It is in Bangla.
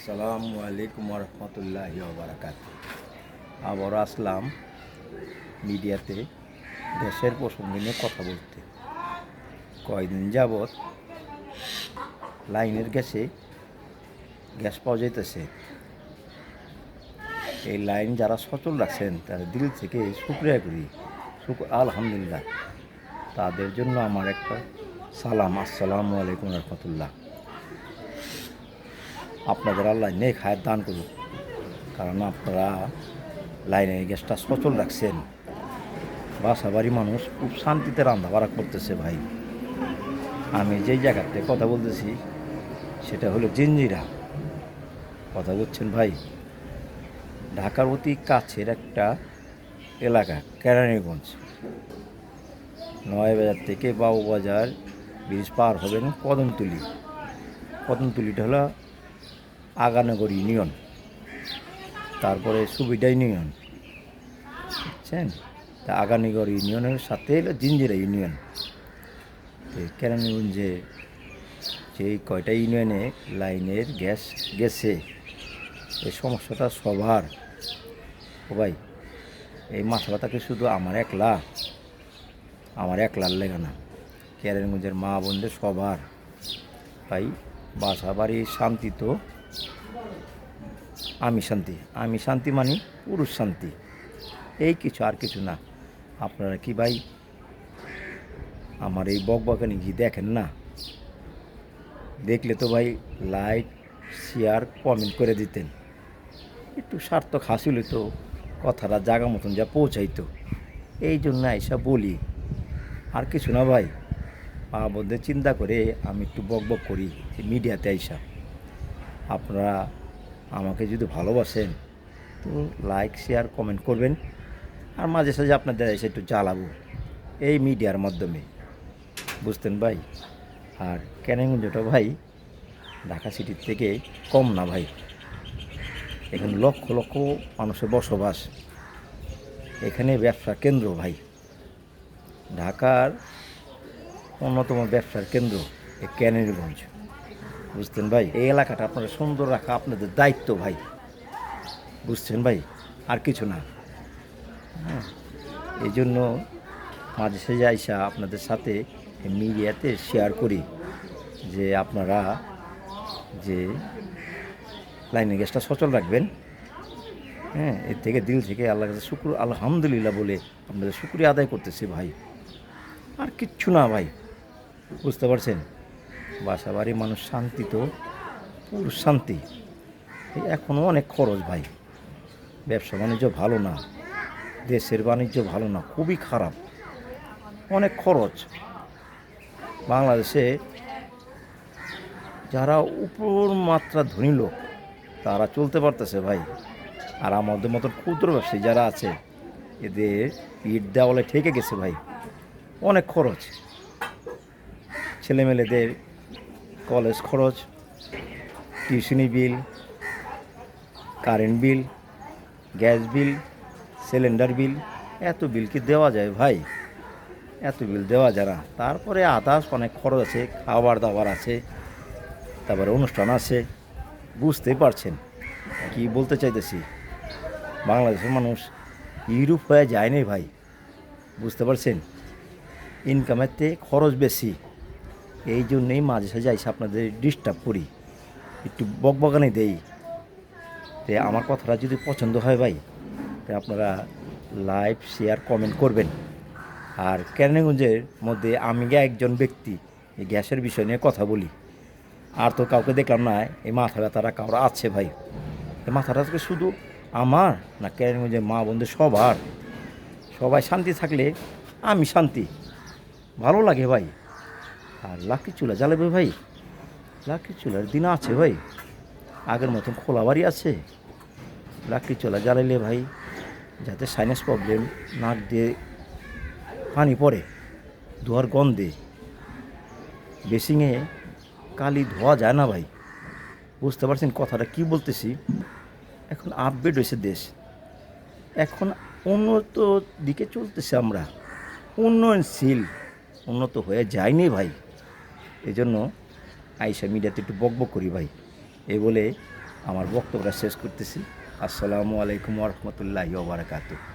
আসসালামু আলাইকুম রহমতুল্লাহি বারাকাতুহু। আবারও আসলাম মিডিয়াতে গ্যাসের প্রসঙ্গ নিয়ে কথা বলতে। কয়দিন যাবৎ লাইনের গ্যাস পাওয়া যাইতেছে। এই লাইন যারা সচল রাখছেন তারা দিল থেকে শুকরিয়া করি, আলহামদুলিল্লাহ। তাদের জন্য আমার একটা সালাম, আসসালামু আলাইকুম রহমতুল্লাহ। আপনাদের আল্লাহ নেক হায়াত দান করুন, কারণ আপনারা লাইনের গ্যাসটা সচল রাখছেন। বাসাবাড়ি মানুষ খুব শান্তিতে রান্নাবাড়া করতেছে ভাই। আমি যেই জায়গাতে কথা বলতেছি সেটা হলো জিঞ্জিরা। কথা বলছেন ভাই, ঢাকার অতি কাছের একটা এলাকা কেরানীগঞ্জ। ৯ বাজার থেকে বাবুবাজার ব্রিজ পার হবেন কদমতলিটা হলো আগানগর ইউনিয়ন, তারপরে সুবিধা ইউনিয়ন, বুঝছেন? তা আগানগর ইউনিয়নের সাথে হলো জিঞ্জিরা ইউনিয়ন। কেরানীগঞ্জে যে কয়টা ইউনিয়নে লাইনের গ্যাস গেছে, এই সমস্যাটা সবার। ও ভাই, এই মাথা ব্যথাকে শুধু আমার একলার লেগে না, কেরানীগঞ্জের মা বোনদের সবার। ভাই, বাসা বাড়ি শান্তি তো আমি শান্তি মানি পুরুষ শান্তি, এই কিছু আর কিছু না। আপনারা কি ভাই আমার এই বকবকানি কি দেখেন না? দেখলে তো ভাই লাইক, শেয়ার, কমেন্ট করে দিতেন। একটু সার্থক হাসিল তো কথাটা জায়গা মতন যা পৌঁছাইতো, এই জন্য আইসা বলি, আর কিছু না ভাই। মা বোনদের চিন্তা করে আমি একটু বকবক করি মিডিয়াতে আইসা। আপনারা আমাকে যদি ভালোবাসেন তো লাইক, শেয়ার, কমেন্ট করবেন। আর মাঝে সাঝে আপনাদের এসে একটু জ্বালাবো এই মিডিয়ার মাধ্যমে, বুঝতেন ভাই। আর কেরানীগঞ্জটা ভাই ঢাকা সিটির থেকে কম না ভাই। এখানে লক্ষ লক্ষ মানুষের বসবাস, এখানে ব্যবসার কেন্দ্র ভাই। ঢাকার অন্যতম ব্যবসার কেন্দ্র এই কেরানীগঞ্জ, বুঝতেন ভাই। এই এলাকাটা আপনারা সুন্দর রাখা আপনাদের দায়িত্ব ভাই, বুঝছেন ভাই, আর কিছু না। এই জন্য মাঝে সাঝে আইসা আপনাদের সাথে মিডিয়াতে শেয়ার করি যে আপনারা যে লাইনের গ্যাসটা সচল রাখবেন। এর থেকে দিল থেকে আল্লাহর কাছে আলহামদুলিল্লাহ বলে আপনাদের শুকরিয়া আদায় করতেছি ভাই, আর কিচ্ছু না ভাই, বুঝতে পারছেন। বাসা বাড়ি মানুষ শান্তি তো পুরুষ শান্তি। এখনও অনেক খরচ ভাই, ব্যবসা বাণিজ্য ভালো না, দেশের বাণিজ্য ভালো না, খুবই খারাপ, অনেক খরচ। বাংলাদেশে যারা উপর মাত্রা ধনী লোক তারা চলতে পারতেছে ভাই, আর আমাদের মতন ক্ষুদ্র ব্যবসায়ী যারা আছে এদের পিঠ দেওয়ালে ঠেকে গেছে ভাই, অনেক খরচ। ছেলেমেয়েদের কলেজ খরচ, টিউশনি bill, current bill, gas bill, cylinder bill, এত বিল কি দেওয়া যায় ভাই? এত বিল দেওয়া যায় না। তারপরে আদার্স অনেক খরচ আছে, খাবার দাবার আছে, তারপরে অনুষ্ঠান আছে, বুঝতেই পারছেন কি বলতে চাইতেছি। বাংলাদেশের মানুষ ইউরোপ হয়ে যায়নি ভাই, বুঝতে পারছেন। ইনকামের থেকে খরচ বেশি, এই জন্যেই মাঝে সাঝে আইসা আপনাদের ডিস্টার্ব করি, একটু বকবকানি দেই। তো আমার কথাটা যদি পছন্দ হয় ভাই, তো আপনারা লাইক, শেয়ার, কমেন্ট করবেন। আর কেরানীগঞ্জের মধ্যে আমি একজন ব্যক্তি এই গ্যাসের বিষয় নিয়ে কথা বলি, আর তো কাউকে দেখলাম না এই মাথা ব্যথাটা কারো আছে ভাই। এই মাথাটা শুধু আমার না, কেরানীগঞ্জের মা বোনদের সবার। সবাই শান্তি থাকলে আমি শান্তি, ভালো লাগে ভাই। আর লাকি চুলা জ্বালাবে ভাই, লাকি চুলার দিন আছে ভাই, আগের মতন খোলা বাড়ি আছে। লাকি চুলা জ্বালাইলে ভাই যাতে সাইনাস প্রবলেম, নাক দিয়ে পানি পড়ে, ধোয়ার গন্ধে বেসিংয়ে কালি ধোয়া যায় না ভাই, বুঝতে পারছেন কথাটা কি বলতেছি। এখন আপডেট হয়েছে দেশ, এখন উন্নত দিকে চলতেছে, আমরা উন্নয়নশীল, উন্নত হয়ে যায়নি ভাই। এই জন্য আইসা মিডিয়াতে একটু বকবক করি ভাই। এই বলে আমার বক্তব্যটা শেষ করতেছি। আসসালামু আলাইকুম ওয়া রাহমাতুল্লাহি ওয়া বারাকাতুহু।